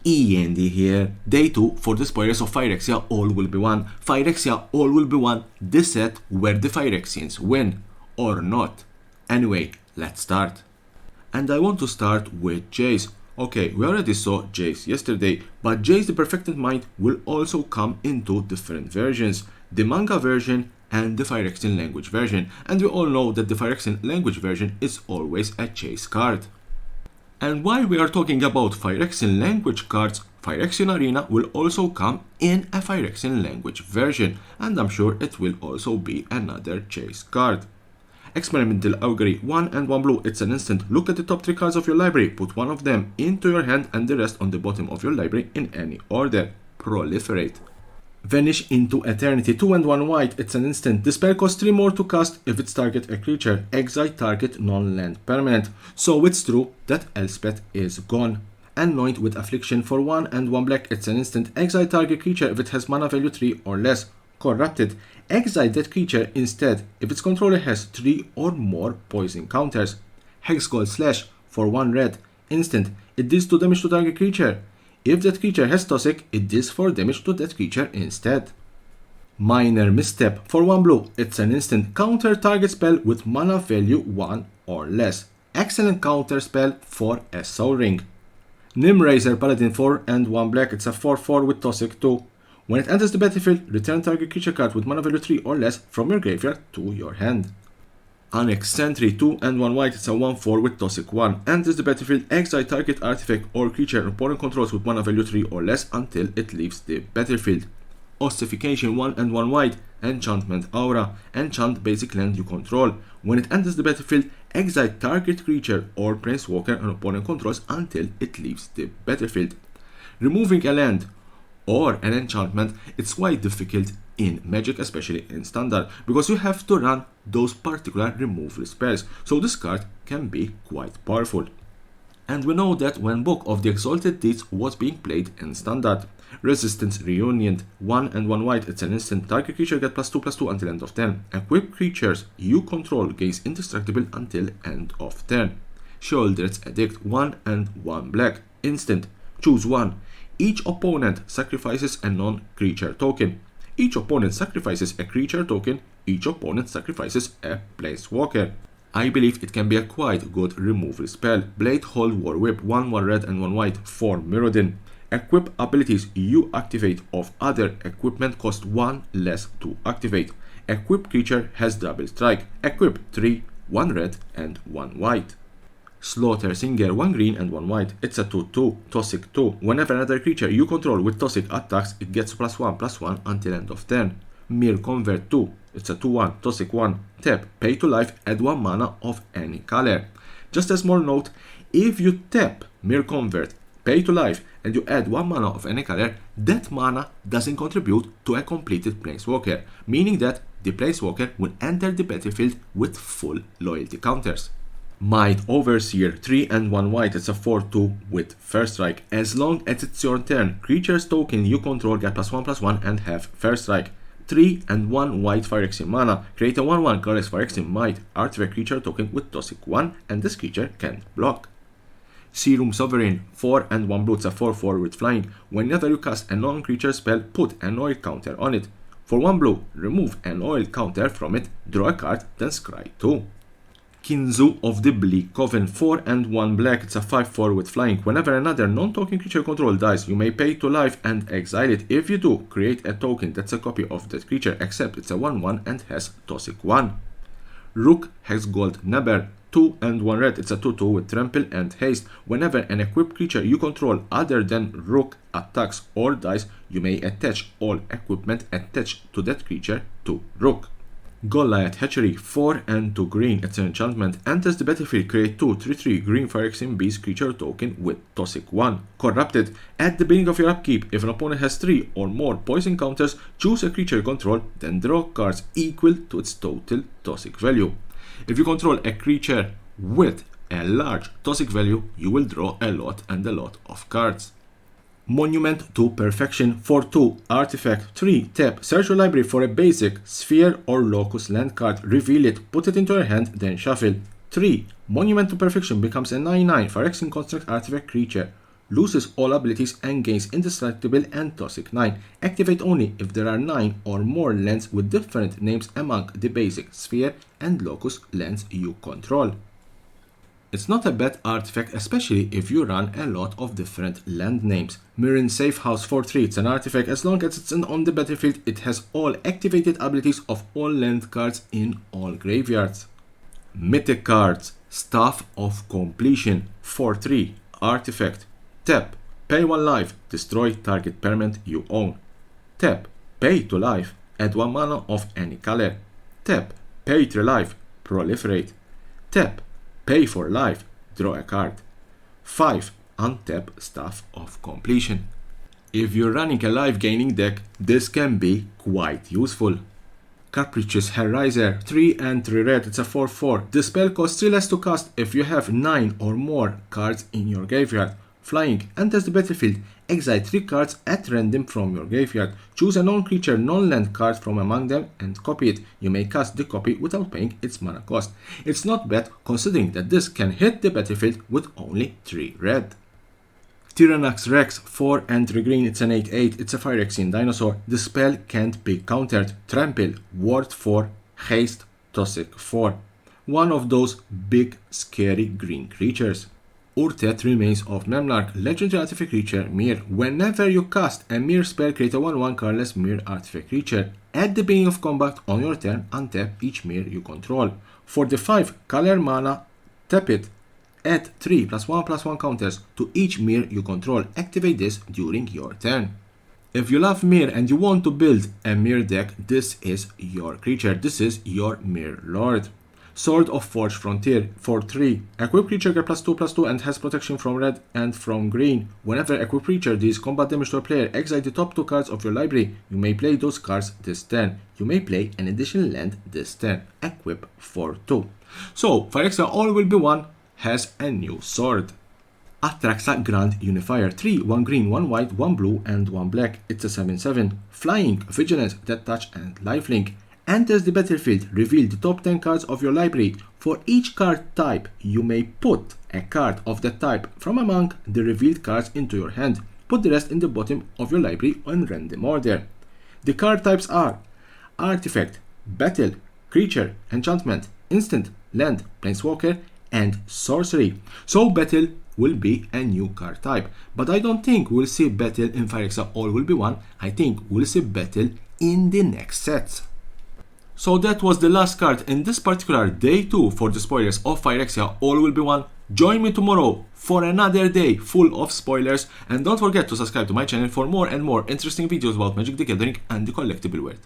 E.N.D here. Day 2 for the spoilers of Phyrexia all will be 1. Phyrexia all will be 1. The set where the Phyrexians win. Or not. Anyway, let's start. And I want to start with Jace. Okay, we already saw Jace yesterday, but Jace the Perfected Mind will also come into different versions. The manga version and the Phyrexian language version. And we all know that the Phyrexian language version is always a chase card. And while we are talking about Phyrexian language cards, Phyrexian Arena will also come in a Phyrexian language version, and I'm sure it will also be another chase card. Experimental Augury, 1 and 1 blue, it's an instant. Look at the top 3 cards of your library, put one of them into your hand and the rest on the bottom of your library in any order. Proliferate. Vanish into Eternity, 2 and 1 white, it's an instant. The spell costs 3 more to cast if it's target a creature. Exile target non-land permanent. So it's true that Elspeth is gone. Anoint with Affliction for 1 and 1 black, it's an instant. Exile target creature if it has mana value 3 or less. Corrupted. Exile that creature instead if its controller has 3 or more poison counters. Hexgold Slash for 1 red, instant. It deals 2 damage to target creature. If that creature has Toxic, it deals 4 damage to that creature instead. Minor Misstep for 1 blue, it's an instant. Counter target spell with mana value 1 or less. Excellent counter spell for a Soul Ring. Nimraiser Paladin 4 and 1 black, it's a 4/4 with Toxic 2. When it enters the battlefield, return target creature card with mana value 3 or less from your graveyard to your hand. Onyx Sentry 2 and 1 white, it's a 1/4 with Toxic 1. Enters the battlefield, exile target artifact or creature opponent controls with mana value 3 or less until it leaves the battlefield. Ossification 1 and 1 white, Enchantment Aura, enchant basic land you control. When it enters the battlefield, exile target creature or planeswalker an opponent controls until it leaves the battlefield. Removing a land or an enchantment, it's quite difficult in Magic, especially in Standard, because you have to run those particular removal spells, so this card can be quite powerful. And we know that when Book of the Exalted Deeds was being played in Standard. Resistance Reunion, 1 and 1 white, it's an instant. Target creature get +2/+2 until end of turn. Equip creatures you control gains indestructible until end of turn. Sheoldred's Edict, 1 and 1 black, instant. Choose one. Each opponent sacrifices a non-creature token. Each opponent sacrifices a creature token. Each opponent sacrifices a planeswalker. I believe it can be a quite good removal spell. Blade Hold War Whip, 1 red and 1 white for Mirrodin. Equip abilities you activate of other equipment cost 1 less to activate. Equip creature has double strike. Equip 3, 1 red and 1 white. Slaughter Singer, 1 green and 1 white, it's a 2/2, Toxic 2. Whenever another creature you control with Toxic attacks, it gets +1/+1 until end of turn. Mere Convert 2, it's a 2/1, Toxic 1. Tap, pay to life, add 1 mana of any color. Just a small note, if you tap Mere Convert, pay to life, and you add 1 mana of any color, that mana doesn't contribute to a completed Planeswalker, meaning that the Planeswalker will enter the battlefield with full loyalty counters. Might Overseer, 3 and 1 white, it's a 4/2 with First Strike. As long as it's your turn, creatures token you control get +1/+1 and have First Strike. 3 and 1 white Phyrexian mana, create a 1/1 colorless Phyrexian Might artifact creature token with Toxic 1 and this creature can't block. Serum Sovereign, 4 and 1 blue, it's a 4/4 with Flying. Whenever you cast a non-creature spell, put an oil counter on it. For 1 blue, remove an oil counter from it, draw a card, then scry 2. Kinzu of the Bleak Coven, 4 and 1 black, it's a 5/4 with Flying. Whenever another non-token creature control dies, you may pay to life and exile it. If you do, create a token that's a copy of that creature, except it's a 1/1 and has Toxic 1. Rook Hexgold Nebber, 2 and 1 red, it's a 2/2 with Trample and Haste. Whenever an equipped creature you control other than Rook attacks or dies, you may attach all equipment attached to that creature to Rook. Goliath Hatchery, 4 and 2 green, it's an enchantment. Enters the battlefield, create 2 3/3 green Phyrexian Beast creature token with Toxic 1. Corrupted. At the beginning of your upkeep, if an opponent has 3 or more poison counters, choose a creature you control, then draw cards equal to its total Toxic value. If you control a creature with a large Toxic value, you will draw a lot of cards. Monument to Perfection, 4/2 artifact, 3 tap, search your library for a basic sphere or locus land card, reveal it, put it into your hand, then shuffle. 3 Monument to Perfection becomes a 9/9 Phyrexian construct artifact creature. Loses all abilities and gains Indestructible and Toxic 9. Activate only if there are 9 or more lands with different names among the basic sphere and locus lands you control. It's not a bad artifact, especially if you run a lot of different land names. Mirren Safe House for 3, it's an artifact. As long as it's on the battlefield, it has all activated abilities of all land cards in all graveyards. Mythic cards, Staff of Completion for 3, artifact. Tap, pay 1 life, destroy target permanent you own. Tap, pay 2 life, add 1 mana of any color. Tap, pay 3 life, proliferate. Tap, pay 4 life, draw a card. 5. Untap Staff of Completion. If you're running a life gaining deck, this can be quite useful. Capricious Hellraiser, 3 and 3 red, it's a 4/4. The spell costs 3 less to cast if you have 9 or more cards in your graveyard. Flying, enters the battlefield, exile 3 cards at random from your graveyard. Choose a non-creature, non-land card from among them and copy it. You may cast the copy without paying its mana cost. It's not bad considering that this can hit the battlefield with only 3 red. Tyrannax Rex, 4 and 3 green, it's an 8/8, it's a Phyrexian dinosaur. The spell can't be countered. Trample, Ward 4, Haste, Toxic 4. One of those big scary green creatures. Urtet, Remains of Memlarch, legendary artifact creature, Mirror. Whenever you cast a Mirror spell, create a 1/1 colorless Mirror artifact creature. At the beginning of combat on your turn, untap each Mirror you control. For the 5 color mana, tap it. Add 3 +1/+1 counters to each Mirror you control. Activate this during your turn. If you love Mirror and you want to build a Mirror deck, this is your creature. This is your Mirror Lord. Sword of Forge Frontier for 3. Equip creature get +2/+2 and has protection from red and from green. Whenever equip creature deals combat damage to a player, exile the top 2 cards of your library. You may play those cards this turn. You may play an additional land this turn. Equip for 2. So, Phyrexia All Will Be One has a new sword. Atraxa Grand Unifier, 3, 1 green, 1 white, 1 blue and 1 black. It's a 7/7. Flying, Vigilance, Death Touch and Lifelink. Enters the battlefield, reveal the top 10 cards of your library. For each card type, you may put a card of that type from among the revealed cards into your hand. Put the rest in the bottom of your library in random order. The card types are Artifact, Battle, Creature, Enchantment, Instant, Land, Planeswalker, and Sorcery. So Battle will be a new card type. But I don't think we'll see Battle in Phyrexia All Will Be One. I think we'll see Battle in the next sets. So that was the last card in this particular day 2 for the spoilers of Phyrexia All Will Be One. Join me tomorrow for another day full of spoilers, and don't forget to subscribe to my channel for more and more interesting videos about Magic the Gathering and the collectible world.